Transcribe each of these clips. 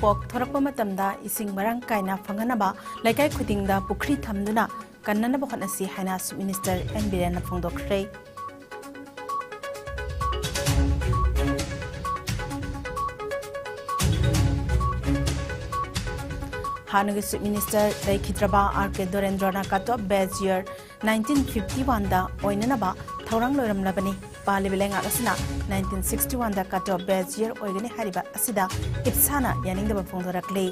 ꯄꯣꯛ ꯊꯣꯔꯛꯄ ꯃꯇꯝꯗ ꯏꯁꯤꯡ ꯃꯔꯥꯡ ꯀꯥꯏꯅ ꯐꯪꯍꯟꯅꯕ ꯂꯩꯀꯥꯏ ꯈꯨꯗꯤꯡꯗ ꯄꯨꯈ꯭ꯔꯤ ꯊꯝꯗꯨꯅ ꯀꯟꯅꯅꯕ ꯍꯣꯠꯅꯁꯤ ꯍꯥꯏꯅ ꯆꯤꯐ ꯃꯤꯅꯤꯁꯇꯔ ꯑꯦꯟ ꯕꯤꯔꯦꯟꯅ ꯐꯣꯡꯗꯣꯛꯈ꯭ꯔꯦ꯫ हानगी चीफ मिनिस्टर लेखिद्रबा आर.के. दोरेन्द्रना कटऑफ बेज ईयर 1951 दा ओइननबा थौरांग लोइरमलबनी पालिबि लेंगाक असना 1961 दा कटऑफ बेज ईयर ओइगनि हारिबा असिदा इप्साना यानिंगदबा फोंदोरकले।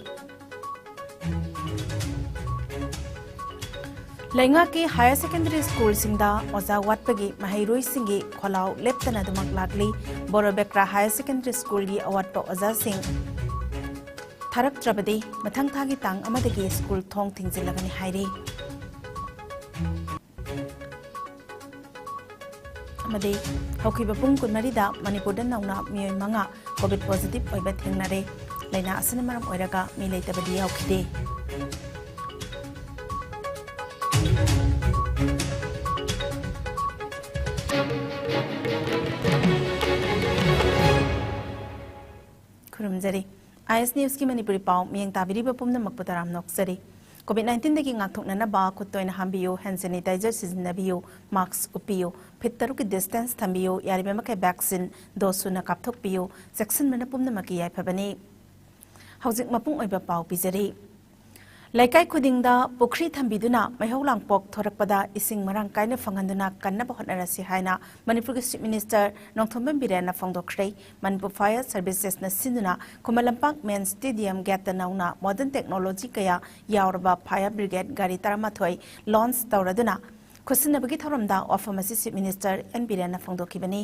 लेंगा की हायर सेकेंडरी स्कूल सिंगदा ओजा वाटपगी महैरोई सिंगी खोलाव लेप्तना दुमक लागली बोरोबेक्रा हायर सेकेंडरी स्कूल की अवाटपा ओजा सिंग थारक्त्रबदी मथंग थागी तांग अमदगी स्कूल थोंग थिंगजिलगनी हाइरे। अमदे हौखिबा पुंग कुनमरीदा मणिपुरदा नौना मियोय मंगा कोविड पॉजिटिव ओइबा थेंगनारे लेना असना मरम ओइरगा मी लेतबदी हौखिदे। खुरुमजरी IS News की मणिपुरी पाव मियंग ताबिरिबा पुमनमक पुतराम नोक्सरी। कोविड-19 दगी ngaktoknanaba खुतोइन हांबियो हैंड सैनिटाइजर सिजनबियो मास्क उपियो फिट तरुक डिस्टेंस थंबियो यारिबेमके वैक्सीन दोसुना कापथोकपियो सेक्शन मना पुमनमकी याइफबनी। हौजिक मपुंग ओइबा पाव पिजरी। लेकाई खुदिंगदा पुखरी थंबिदुना मैहौलांगपोक थोरकपदा इसिंग मरांग कायना फंगंदुना कन्नबा होटनरसी हायना मणिपुर की चीफ मिनिस्टर नोंथोंबम बिरेनना फोंदोखरे। मणिपुर फायर सर्विसेस न सिंदुना खुमलंपाक मेन स्टेडियम गेट नौना मॉडर्न टेक्नोलॉजी कया यावरबा फायर ब्रिगेड गाड़ी 13 लॉन्च तौरदुना खुसिनबगी थौरमदा ऑफम असि चीफ मिनिस्टर एन बिरेनना फोंदोखिबनी।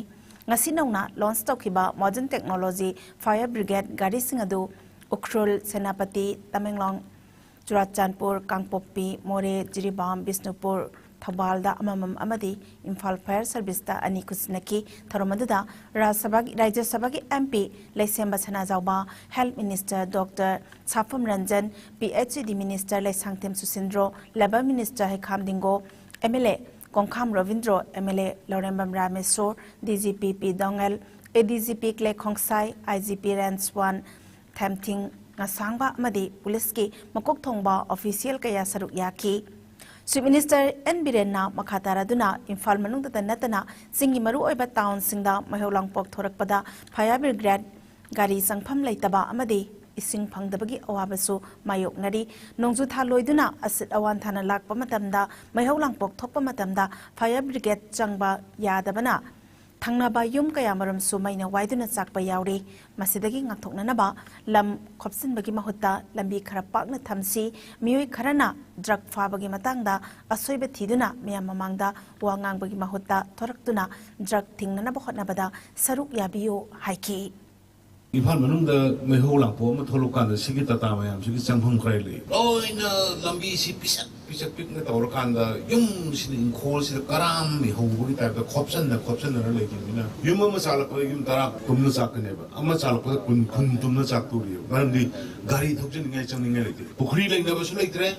ngasi नौना लॉन्च तौखिबा मॉडर्न टेक्नोलॉजी फायर ब्रिगेड गाड़ी सिंग अदु उखरुल सेनापति तमेंगलोंग चुराचानपुर कांगपोपी मोरे जिरीबाम बिष्णुपुर थौबालदा अममम अमदी इम्फाल फायर सर्विस दा अनि खुसिनकी थौरमदुदा राज्य सभा की MP Leishemba Sanajaoba health minister doctor Sapam Ranjan PhD minister Leishangthem Susindro labour minister हेखामदिंगो MLA Kongkham Ravindro MLA Lourembam Rameshwar DGP P Dongel ADGP Clay Khongsai IGP range 1 थेमथिंग ngasangba amadi police की मकोक थोंगबा ऑफिशियल कया सरुक याकी। चीफ मिनिस्टर एन बिरेनना मखातारादुना इम्फाल मनुंगदा नतना सिंगी मरु ओइबा टाउन सिंगदा मैहौलांगपोक थोरकपदा फायर ब्रिगेड गाड़ी संगफम लैतबा अमदी इसिंग फंगदबगी अवाबसु मायोकनरी। नोंजु था लोइदुना असित अवान थाना लाकपा मतमदा मैहौलांगपोक थोकपा मतमदा फायर ब्रिगेड चंगबा यादबना थंगनाबा युम कयामरम सुमैना वाइदुना चाकपा यावरी। मसिदगी ngaktoknanaba lam khopsinbagi mahutta lambi khara pakna thamsi मियोय खरना ड्रग फाबगी मतंगदा असोइबे थीदुना मिया ममांगदा वांगांगबगी mahutta थोरक्तुना ड्रग थिंगनना होटनबदा सरुक याबियो हाइकी। इम्फाल मनुंगदा मैहौलांगपो म थोलुकान सिगी तता मयाम सिगी चंगफम खराइले लोइना लंबी सि पिसक पिकना तौरकांदा युम सिनि इंखोल सि कराम नि होबगी टाइप खोपसन न लेकिन युम म चालक युम तरा तुमन चाकनेबा अमा चालक कुन तुमन चाकतुरियो मरमदि गाड़ी थोकजनिङै चंनिङै लेते पुखरी लेंदबसु लेत्रे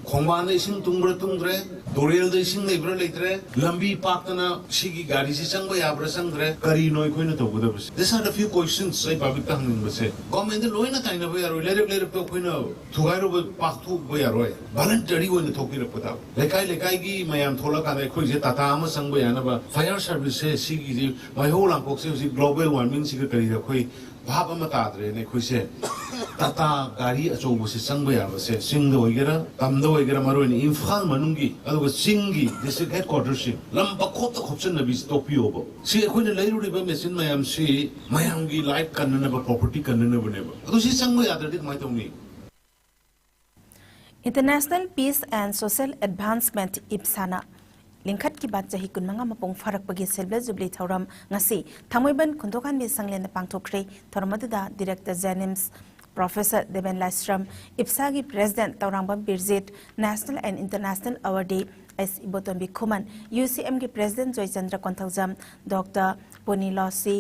खोंबान इसिंग तुंग्रे दोरेल द इसिंग लेब्र लेत्रे लंबी पाकना सिगी गाड़ी सि चंगबा याब्रा चंग्रे करी नोय खोइना तौबदबस this are the few questions I public तंगनिंबसे गवर्नमेंट लोइना ताइनबा यारो लेरेक तो खोइना थुगाइरो पाकथु बयारोय वॉलंटरी ओइना थोकिरपदा लेकाई की मयाम थोलकाने खोइजे टाटा अमा संगबा यानबा फायर सर्विस से सिगी मैहौलांगपोक से ग्लोबल वार्मिंग सिग करी खोइ भाब अमा ताद्रे ने खोइसे टाटा गाड़ी अचौबो से संगबा याबसे सिंग ओइगेरा तमदो ओइगेरा मरोइन इम्फाल मनुंगी अदुगा सिंगी डिस्ट्रिक्ट हेडक्वार्टर सिंग लंबा खोत खोपसन नबी टोपियोबो सि खोइने लैरुरिबा मेसिन मयाम सि मयामगी लाइफ कन्ननबा प्रॉपर्टी कन्ननबनेबा अदु सि संगबा यादरदि माइतौनी। International peace and social advancement इप्साना लिंखत की बात चाही कुनमंगा मपुंग फरकपगी सिल्वर जुबली थौरम ngasi थामोइबन खुंथोखान बे संगलेन पांथोखरे थौरमदुदा डायरेक्टर जेनिम्स प्रोफेसर देवेन लाइस्ट्रम इप्सा की president Tourangbam Birjit national and international awardee S Ibotombi Khuman UCM की प्रेसिडेंट जयचंद्र कोंथौजम डॉक्टर पोनी लॉसी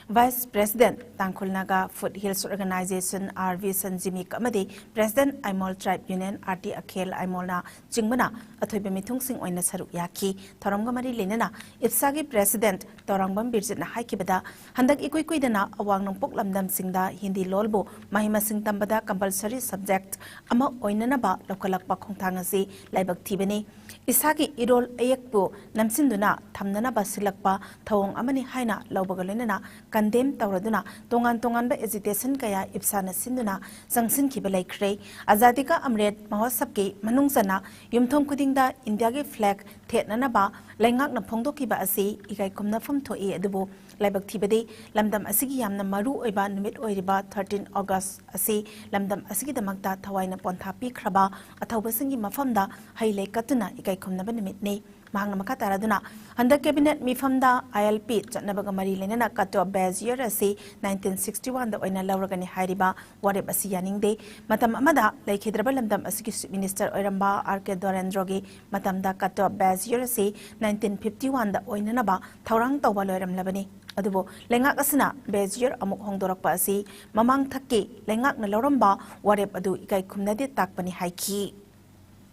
Vice President Tangkhulnaga Foothills Organization RV Sanjimi Kamadi President Aimol Tribe Union RT Akhel Aimolna Jingbana Athoibe Mithung Sing Oina Saruk Yaki Thoramgamari Lenana Ipsagi President Torangbam Birjitna Haikibada Handak Ikuikuidana Awang Nongpok Lamdam Singda Hindi Lolbo Mahima Sing Tambada compulsory subject Ama Oinanaba Lokalakpa Khongthangasi Laibak Tibani Isagi Irol Ayekpu Namsinduna Tamnana Basilakpa Thawong Amani Haina Laubagalena Kandem Tauraduna Tongan Tonganba Agitation Kaya Ipsana Sinduna Sangsin Kibalai Kray Azadika Amred Mahosapki Manungsana Yumthong Kudingda India flag Tetnanaba Langak na Pongdo Kiba Asi Ikai Kumna Fum Toi Adubu Laibak Tibadi Lamdam Asigi Yamna Maru Oiba Numit Oiriba 13 August Asi Lamdam Asigi Damakta Tawaina Pontapi Kraba Ataubasingi Mafamda Haile Katuna Ikai Kumna Benimit Mahang Makataraduna Under Cabinet Mifamda ILP Nabagamari Lenana Kato Bez year asi 1961 the Oina Lauragani Hariba Wareb Asi Yaning Day Matam Amada like Hydrabalandam Asiki Minister Oiramba Arke Dorandrogi Matamda Kato Bez year asi 1951 the Oinanaba Taurang Tawaloram Labani Adubo Lengak Asana Bez year Amuk Hongdorak Pasi Mamang Taki Lengak Naloramba Wareb Adu Ikai Kumnadi Takpani Haiki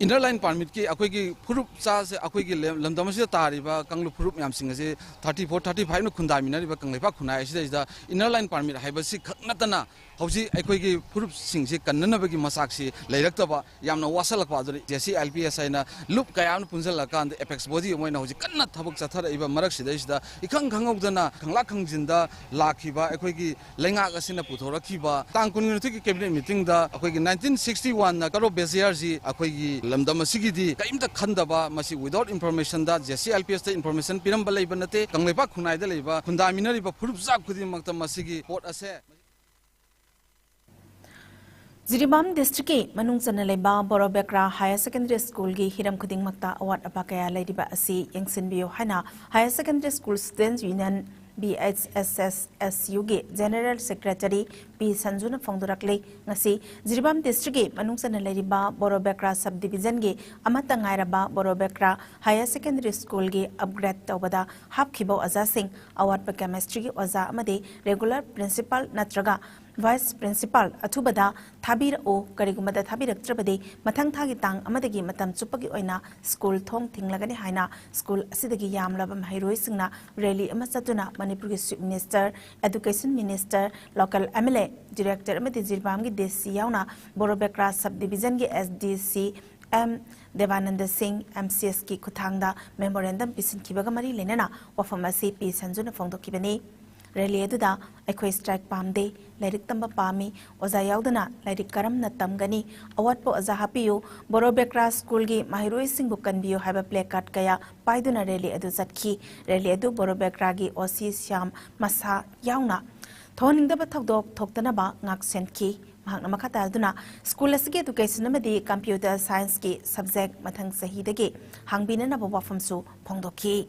Inner line permit ki akoi ki phurup cha se akoi ki lamdam se tariba kanglu phurup yam singa se 34 35 no khunda minari ba kanglepa khunai se da inner line permit haiba si khaknatana hauji akoi ki phurup sing se kannana ba ki masak si leirakta yamna wasalak ba dori jesi LPS aina loop kayam punjal kan apex body moina hauji kanna thabuk chathar iba marak si da ikhang khangogdana khangla khangjinda lakhiba akoi ki lenga asina puthorakhiba tangkun ni cabinet meeting da akoi ki 1961 na karo beziar ji akoi ki Lamdam Sigidi, Kaimta Kandaba, Masi without information that Jesse LPS the information Piram Balabanate, Kanglepa Kunai the Leva, Kundaminari, Purupzak Kudim Makta Masigi, Port Ase. Ziribam District Manung Sanaleba Borobekra Higher Secondary School Gi Hiram Kuding Makta Awat Apakaya Lady Ba Asi Yangsin Bio Hana Higher Secondary School Students Union BHSSSUG General Secretary P. Sanjuna Fongdurakle Ngasi Ziribam District Manung Sanaleba Borobekra Subdivision Gi Amata Ngairaba Borobekra Higher Secondary School Gi Upgrade Tawada Hapkibo Aza Singh Awat Pa Chemistry Oza Amade Regular Principal Natraga Vice Principal Atubada Thabir O Karigumada Thabirak Trabade Matang Thagi Tang Amadagi Matam Chupagi Oina School Thong Tinglagani Haina School Asidagi Yam Labam Hairoi Singna Rally Amasatuna Manipuri Minister Education Minister Local MLA Director Amadi Zirbamgi Desi Yauna Borobekra Subdivision Gi SDC M. Devananda Singh MCS Ki Kuthangda Memorandum Pisin Kibagamari Lenana Wafamasi P. Sanjuna Fongdo Kibani Rally Eduda Equi Strike Pamde Lyric Tamba Pami Oza Yaudana Lyric Karam Natangani Awatpo Azahapiu Borobekra School Gi Mahiroi Singbukan Bio Haba Play Card Kaya Paiduna Rally Edu Zatki Rally Edu Borobekra Gi Osi Siam Masa Yauna Thoning the Batagdog Toktanaba Ngak Senki Makataduna School Education Namadi Computer Science Ki Subject Matang Sahidagi Hangbina Nabawafamsu Pongdoki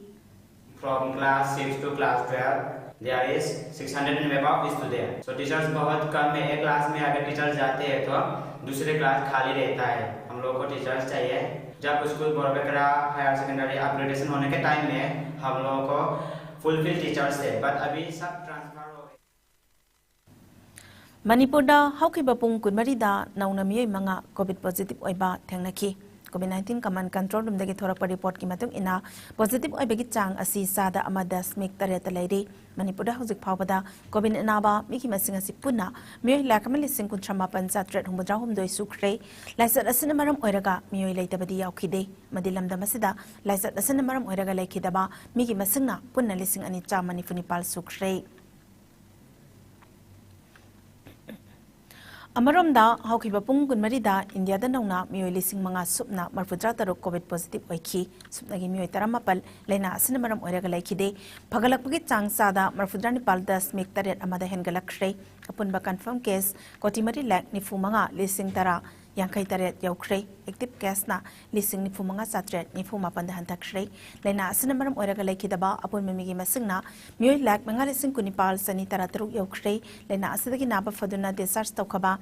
From class 6 to class 12 there is 600 and above students. So teachers बहुत कम है एक class में अगर teachers जाते हैं तो दूसरे class खाली रहता है हम लोग को टीचर्स चाहिए जब स्कूल बोरबेकरा हायर सेकेंडरी अपग्रेडेशन होने के टाइम में हम लोगों को फुलफिल टीचर्स है बट अभी सब ट्रांसफर हो गए Manipurda Haukiba Pung Kunmarida Nauna Miyoi Manga COVID positive Oiba Tengnaki COVID-19 Command Control Room Dagi Thorakpa Report Ki Matung Ina Positive Oibagi Chang Asi Sada Amada Smik Tareta Lady Manipurda Hauzik Pawada COVID Naba Miki Masinga Sipuna Miyoi Lakamali Singkun Tramapan Satret Humudra Humdoi Sukre Laisat Asinamaram Oiraga Miyoi Laitabadi Yaukide Madilam Damasida Laisat Asinamaram Oiraga Laikidaba Miki Masinga Punna Lising Anita Manifunipal Sukre Amaromda Haukiba Pung Gunmarida India da Nauna Miyoi Lising Manga Supna Marfudra Tarok COVID positive Oiki Supnagi Miyoi Taramapal Lena Asinamaram Oiraga Laikide Pagalakpagi Chang Sada Marfudra Nipal Das Mik Taret Amada Hengalakre Apunba confirm case Kotimari Lak Nifu Manga Lising Tara Yankai Taret Yaukre Active case na Lising Nifu Manga Satret Nifu Mapanda Hantakre Lena Asinamaram Oiraga Laikidaba Apun Mimigi Masingna Miyoi Lak Manga Lising Kunipal Sani Tarataruk Yaukre Lena Asidagi Naba Faduna Desars Tokaba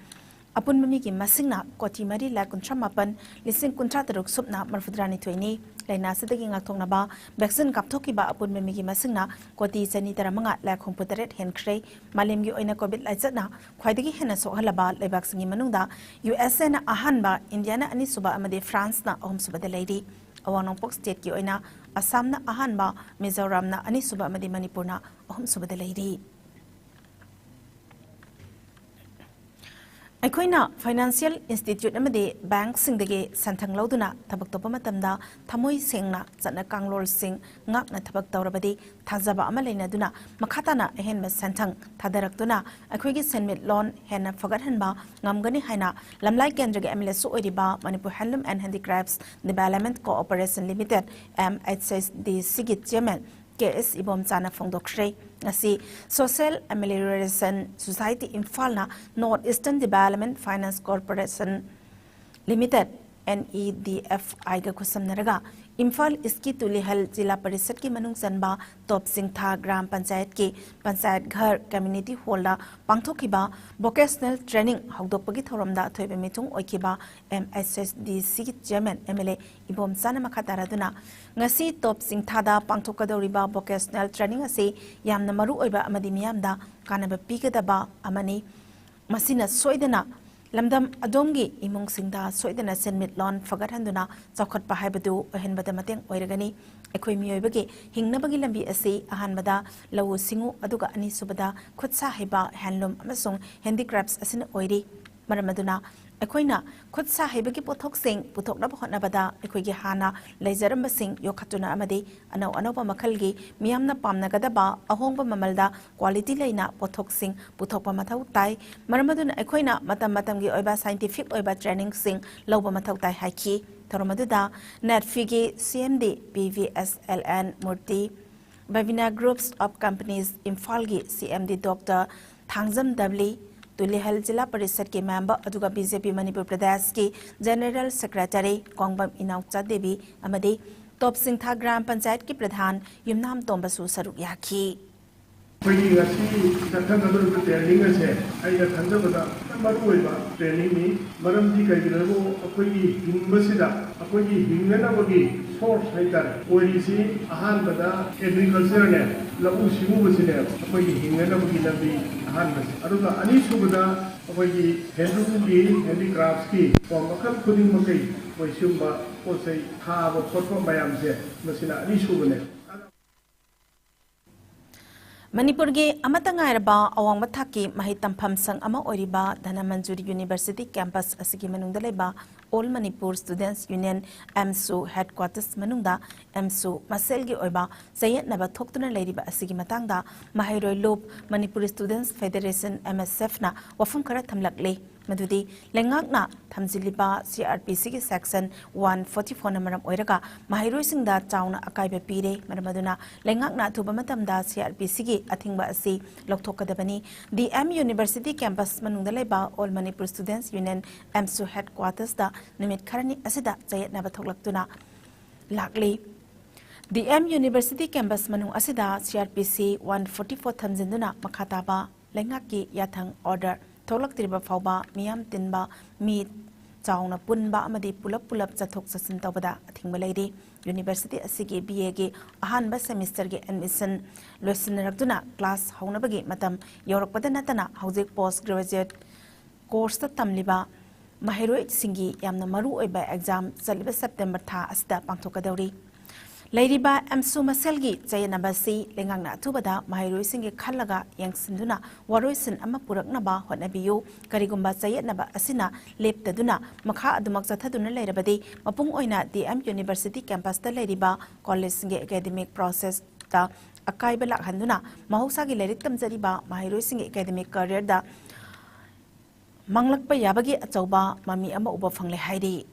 Apun mami ki masingna koti mari la kuntra mapan lising kuntra teruk supna marfudrani tuini laina sidagi ngakthong na ba vaccine kapthoki ba apun mami ki masingna koti chani taramanga la khongputaret henkhrei malem gi oina covid la jatna khwaidagi hena sohalaba lebak singi manungda USA na ahan ba India na ani suba amade France na ahum suba da leidi awanong pok state ki oina Assam na ahan ba Mizoram na ani suba amade Manipur na ahum suba da leidi Aikoina financial institute amade bank singdagi santhang lauduna thabak topa matamda thamoi sengna chana kanglol sing ngakna thabak tawrabadi thajaba ama leina duna makhatana ehenma santhang thadaraktuna aikoigi senmit loan hena fagathanba ngamgani haina lamlai kendra ge MLS oiriba Manipur Handloom and Handicrafts Development Cooperation Limited MHSD Sigit Chairman KS ibom chana phongdokhrei ngasi Social Amelioration Society Imphal na North Eastern Development Finance Corporation Limited NEDFI ga khusamnaraga Imphal iski tulihal Jila Parishad ki manung sanba Top Singtha Gram Panchayat ki Panchayat Ghar Community Hall da pangthokiba vocational training hawdokpagi thoramda thoibe mitung oikiba MHSD Sigit Chairman MLA ibom chana makataraduna ngasi Top Singtha da pangthokadoriba vocational training ase yamna maru oiba amadi miyamda kanaba pigadaba amani masina soidana lamdam adomgi imung singda soidana senmit loan fagathanduna chawkhatpa haibadu ohenbada mateng oiragani ekhoi miyoibagi hingnabagi lambi ase ahanbada lawu singu aduga ani subada khutsa haiba handloom amasung handicrafts asina oiri maramaduna ekhoi khutsa haibagi pothok sing puthoknaba hotnabada ekhoi hana leijaramba sing yokhatuna amade anau anoba makhalgi miyamna pamnagadaba ahongba mamalda quality leina pothok sing puthokpa mathau tai maramaduna ekhoi matam matamgi oiba scientific oiba training sing loba mathau tai haiki thoromaduda netfigi CMD PVSLN Murti Bavina Groups of Companies Imphal-gi CMD Dr. Thangjam Dabli Tulihal Jila Parishad ke member aduga BJP Manipur Pradesh ki General Secretary Kongbam Inaucha Devi amade Top Singtha Gram Panchayat ki Pradhan Yumnam Tombasu saruk yakhi Pagi ngasi datang ngambil training ase, ayah khanda bata, maru oiba training ni, maram di kai gilabo, aku ini hingmasida, aku ini hingana bagi source haitar, oiri si ahan bata agriculture ne, labu simu basine, aku ini hingana bagi nabi ahan bas. Aduga anis ko bata, aku ini handloom ki, handicrafts ki, makam kuding makai, oisumba, osai tha botkhotpa bayam se, masina anis ko bane. Manipur ge amata ngairaba awang mathaki mahi tampham sang ama oriba Dhanamanjuri University campus asigi manungda leba All Manipur Students Union MSU headquarters manungda MSU maselgi oiba sayet naba thoktuna leiriba asigi matangda mahairoi lob Manipur Students Federation MSF na wafum khara thamlakle madudi lengakna thamjiliba CRPC ki section 144 namaram oiraga mahairoi singda chauna akaiba pire maramaduna lengakna thuba matamda CRPC ki athingba asi lokthokadabani DM University campus manungda leba All Manipur Students Union MSU headquarters da numit kharani asida sayet naba thoklaktuna lakli DM University campus manung asida CRPC 144 thamjinduna makhataba lengaki yathang order tholak triba fawba miyam tinba mi chauna punba amadi pulap chathok chasin tawbada athingba leidi University asigi BA ge ahanba semester ge admission loisinrakduna class haunabagi matam yorakpada natana hojik post graduate course ta tamliba mahiroi singi yamna maru oiba exam chaliba September tha asda pangthokadawri Lairiba MSU maselgi chayanabasi lengangna thubada mahiroi singi khallaga yangsinduna waroisin ama puraknaba hotnabiyu karigumba chayatnaba asina leptaduna makha adumak chathaduna leirabadi mapung oina DM University campus ta leiriba college singi academic process ta akaiba lakhanduna mahusagi leirik tamjariba mahiroi singi academic career da manglakpa yabagi achauba mami ama uba phangle hairi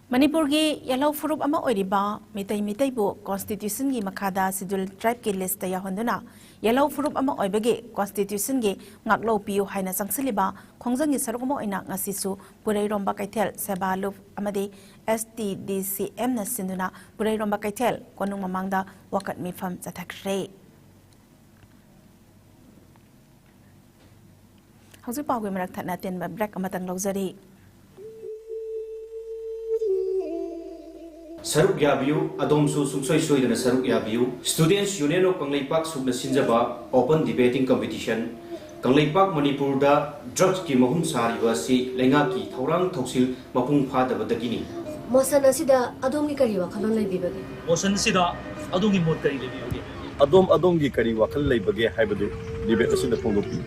Manipur gi yellow furup ama oiriba mitai bu constitution gi makhada schedule tribe ki list ya honduna yellow furup ama oibagi constitution gi ngaklo piu haina sangsiliba khongjang gi sarugmo oina ngasisu purai romba kaithel sebalu amadi STDCM na sinduna purai romba kaithel konung mamangda wakat mifam chathakre ꯍꯧꯖꯤꯛ ꯄꯥꯎꯒꯤ ꯃꯔꯛ ꯊꯠꯅ ꯇꯦꯟꯕ break ꯑꯃꯇꯪ ꯂꯧꯖꯔꯤ Saruk Yabiu, Adomsu Suksoi Soidana Saruk Yabiu, Students Union of Kangleipak Sukna Sinjaba, Open Debating Competition, Kangleipak Manipur da Drugs ki mahum sariba si lenga ki Taurang Toksil Mapung Fada Badagini. Mosan asida adomgi kari wakhalon leibibage. Mosan asida adomgi mot kari leibibage. Adom kari wakhal leibage haibadu debate asida phongdopi.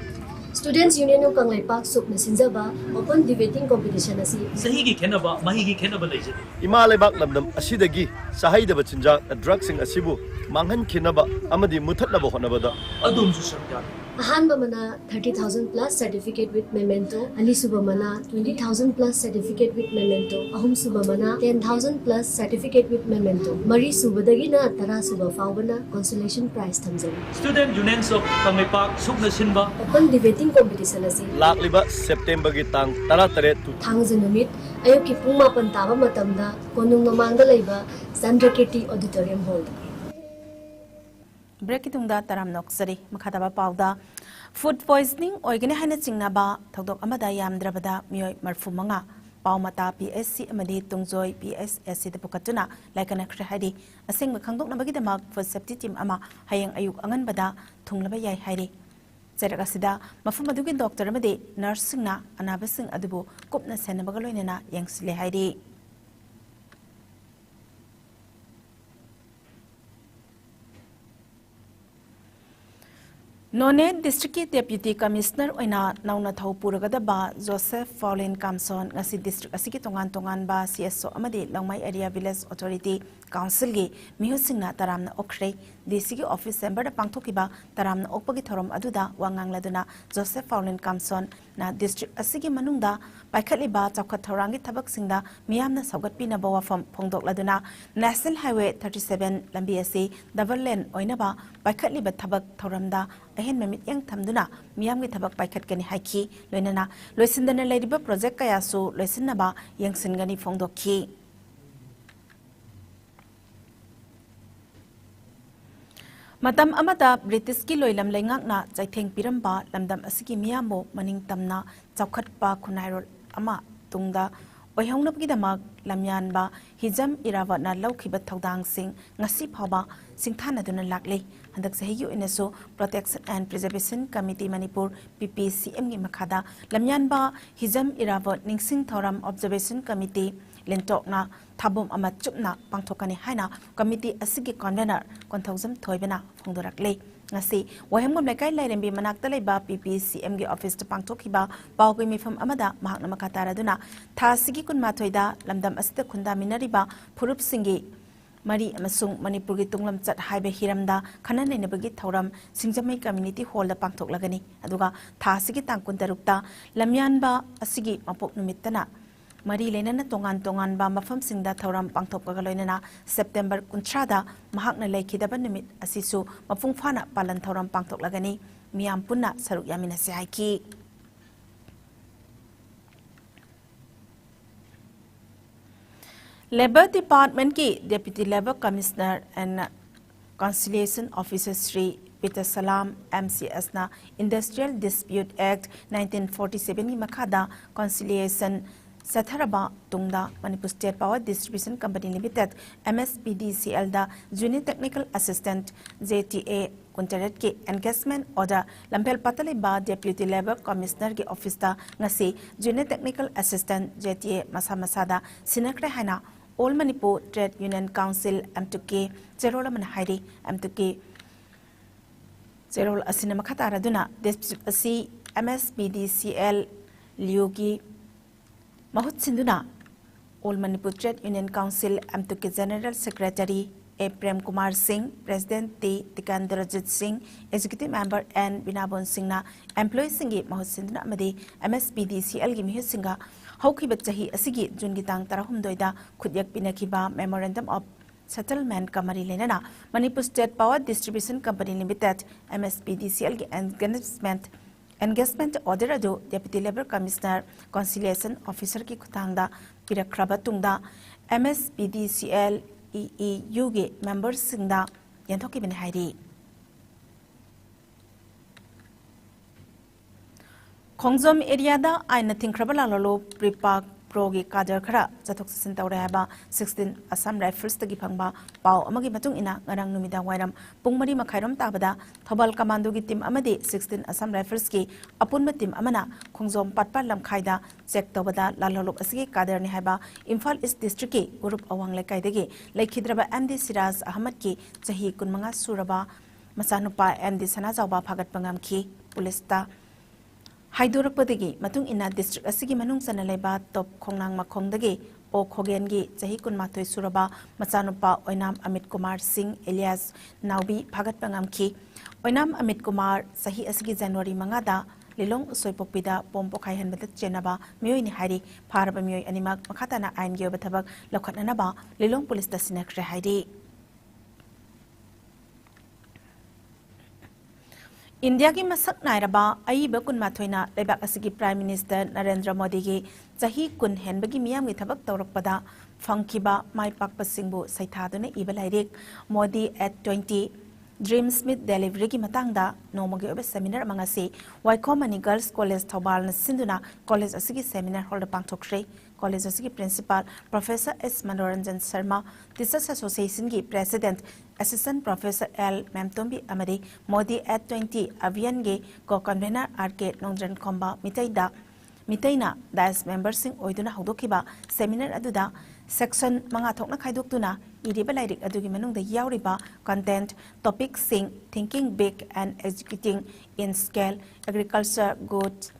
Students Union of Kangleipak Sukna Sinjaba, Open Debating Competition asi. Sahi ki khenaba, mahi ki khenaba leijade. Ima leibak lamdam asidagi sahaidaba chinjak drug sing asibu manghan khinaba amadi muthatnaba honabada Adumsu sarkar. Ahanba mana 30,000 plus certificate with memento, Ali Suba mana 20,000 plus certificate with memento, Ahum Suba mana 10,000 plus certificate with memento, Mari Suba dagina Tara Suba Faubana consolation prize thamjari. Student Unions of Kangleipak Sukna Sinba, Open Debating Competition asi. lakliba September gi tang 13 tu Thangja numit ayuki pung 8 taba matamda konung mamangda leiba Sandrakirti Auditorium Hall. Break की तुंगदा तराम नोक्सरी मखादबा पाउदा food poisoning ओइगने हाइना चिंगनाबा थौदोक अमदा यामद्रबदा मियोय मरफु मंगा पाउमता PSC अमदी तुंगजोय PSSC द पुकतुना लाइकना खरे हाइदी असेंग खंगदोक नबगिदमक फूड सेफ्टी टीम अमा हयंग अयुक अंगनबदा थुंगलबा याय हाइदी जरक असिदा मफुम अदुगी डॉक्टर अमदी नर्सिंगना अनाबसिंग अदुबु कुपना सेनबगा लोइनना यंगसिले हाइदी नोने डिस्ट्रिक्ट की डेप्यूटी कमिश्नर ओइना नौना थौ पुरगदबा Joseph Phallin Kamson ngasi district asiki tongan tongan ba CSO amadi longmai area village authority council gi mihusingna taramna okhrei DC gi office chamber da pangthokiba taramna okpagi thorom aduda wangang laduna Joseph Fowlin Kamson na district asigi manungda paikhatli ba chawkhat thorangi thabak singda miyamna saugat pina ba wafam phongdok laduna National Highway 37 lambi asi double lane oina ba paikhatli ba thabak thoramda ahen mamit yang thamduna miyamgi thabak paikhat kani haiki loinana loisindana leiriba project kaya su loisinna ba yangsingani phongdokhi Madam amada British ki loilam leingakna chaitheng piramba lamdam asiki miyamo maning tamna chawkhat pa khunairol ama tungda oihaunapgi damak lamyan ba hijam irawatna laukhiba thodang sing ngasi phaba singthana duna lakle handak sahi inaso Protection and Preservation Committee Manipur PPCM gi makhada lamyan ba hijam irawat ningsing thoram observation committee lentokna thabum ama chupna pangthokani haina committee asigi convener konthongzam thoibena phongdorakle ngasi wahemgom lekai lairembi manakta leiba PPCM gi office ta pangthokhiba pawgoi mifam amada mahakna makataraduna thasigi kunma thoida lamdam asita khunda minariba phurup singi mari amasung Manipur gi tunglam chat haibe hiramda khana neinabagi thoram singjamai community hall da pangthoklagani aduga thasigi tangkun tarukta lamyanba asigi mapok numittana Mari Lenana Tongan Tongan ba mafam singda thoram pangthokka loinana September 13 da mahakna lekhidaba numit asisu mapung phana palan thoram pangthoklagani miyam punna saruk yamina se haiki Labor Department ki Deputy Labor Commissioner and Conciliation Officer Sri Peter Salam MCS na Industrial Dispute Act 1947 ni makhada conciliation Satharaba Tungda Manipur State Power Distribution Company Limited MSPDCL da Junior Technical Assistant JTA Kuntaret ke engagement order Lampel Patali ba Deputy Labor Commissioner ke office da ngasi Junior Technical Assistant JTA Masada Sinakre Hana All Manipur Trade Union Council M2K Zerola Manhairi M2K Zerol Asina Makatara Duna District Asi MSPDCL Liugi Mahut Sinduna All Manipur Trade Union Council M2K General Secretary A. Prem Kumar Singh, President T. Tikandarajit Singh, Executive Member N. Binabon Singh na Employee Singhi Mahut Sinduna Amadi MSPDCL gi Mihut Singha Hauki Bachahi Asigi Jungi Tang Tarahumdoida Khudyak Pinakiba Memorandum of Settlement Kamari Lenana Manipur State Power Distribution Company Limited MSPDCL gi Engagement Order adu Deputy Labor Commissioner Conciliation Officer ki khutangda pirakraba tungda MSPDCL EEU ge members singda yanthoki bene hairi Khongjom area da aina thingkraba lalolo pripak progi kajar khara chathok sin tawre haba 16 Assam Rifles tagi phangba pau amagi matung ina ngarang numida wairam pungmari makhairam tabada thobal commando gi team amadi 16 Assam Rifles ki apunma team amana khongjom patpar lamkhaida check tawada lalolop asigi kader ni haba Imphal East District ki group awang lekai degi laikhidraba MD Siraj Ahmad ki chahi kunmanga suraba masanupa MD Sana Jawba phagat pangam ki police ta Haidurapodagi matung ina district asigi manung sana leba top khongnang makhongdagi o khogengi chahi kun mathoi suraba machanupa oinam Amit Kumar Singh alias Naubi phagat pangam ki oinam Amit Kumar sahi asigi January mangada lilong soipopida pompokhai hanbata chenaba mioi ni hari pharaba mioi animak makhatana ain gi obathabak lokhatna ba lilong police da sinakre hairi India ki masak nairaba aiba kun mathoina lebak asigi Prime Minister Narendra Modi gi chahi kun henbagi miyam gi thabak tawrakpada phangkiba mai pakpa singbu saithaduna iba lairik Modi at 20 Dream Smith Delivery ki matangda nomogi obe seminar mangasi Waikomani Girls College Thobal na sinduna college asigi seminar hall da pangthokre college asigi principal Professor S Manoranjan Sharma Teachers Association ki president Assistant Professor L. Mamtombi Amadi Modi at 20 Avian ge co-convener RK Nongdran Komba Mitaina DAS member sing oiduna haudokiba seminar aduda section manga thokna khaidoktuna iriba lairik adugi manungda yauriba content topic sing thinking big and executing in scale agriculture goods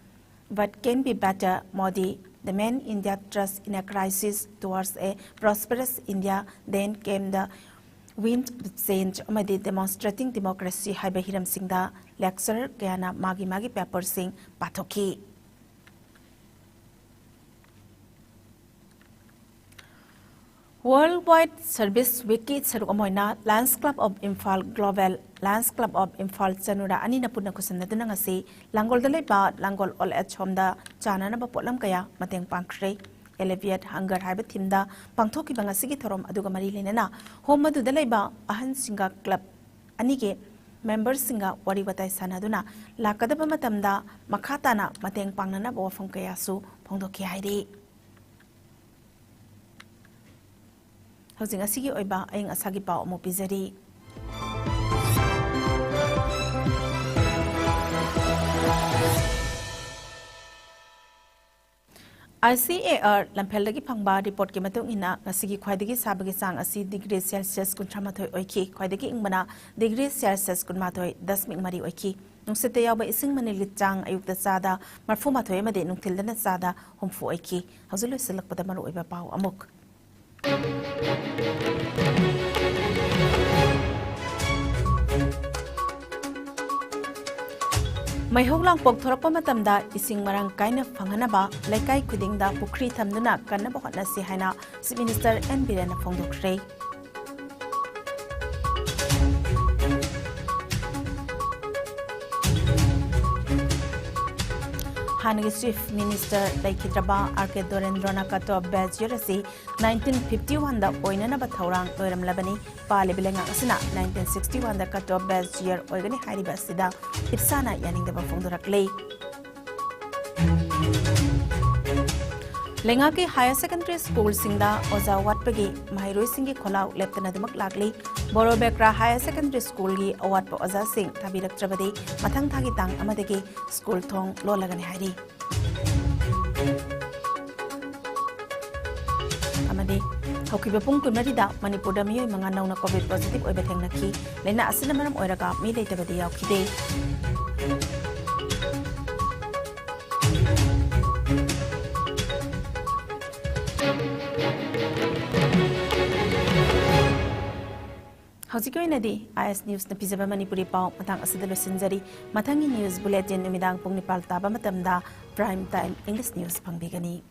what can be better Modi the man India trust in a crisis towards a prosperous India then came the wind change amadi demonstrating democracy haiba hiram singda lecturer gana magi paper sing pathoki Worldwide Service Wiki Saruk Amoina Lions Club of Imphal Global Lions Club of Imphal Chanura Ani Napuna Kusanaduna ngasi Langol Daleba Langol All at Homda Chana na Bapotlam Kaya Mateng Pankre Alleviate Hunger Haiba Timda Pangtoki Bangasigi Thorom Aduga Marilena Home Madu Daleba Ahan Singa Club Anige Members Singa Wari Watai Sanaduna Lakadaba Matamda Makatana Mateng Pangnana Bawafam Kayasu Pongdoki Haidi Housing asigi oiba ayang asagi pao mo pizari. ICAR lampheldagi phangba report ki matung ina ngasigi khwaidagi sabagi sang asi degree Celsius kunthamathoi oiki khwaidagi ingmana degree Celsius kunmathoi 10 mari oiki nungsete yawba ising manili chang ayukta sada marfumathoi amade nungthildana sada humfu oiki hauzulo selakpada maru oiba pao amuk Maihoglang pogthorakpa matamda ising marang kaina phanganaba laikai khudingda pukri thamduna kannaba hotnasi haina Chief Minister N Birena phongdokre Hanagi Chief Minister Laikhidraba RK Dorendrana Kato Bajirasi 1951 da oinana bathaurang oiram labani pale bilenga asina 1961 da Kato Bajir oigani hariba sida ipsana yaning da bafongdoraklei Lenga ke higher secondary school singda oza watpagi mahiroi singi kholau leptana damak lagli Boro Bekra Higher Secondary School gi awat pa oza sing thabirak trabadi mathang thagi tang amadagi school thong lo lagani hari amade hokiba pung kunmari da Manipur da miyoi manga nauna covid positive oiba thengnaki leina asina maram oiraga mi leitabadi yaukide Hausi ko inadi IS News na pizaba Manipuri pao matang asidalo sinjari matangi news bulletin umidang pung nipal taba matamda prime time English news pangbigani.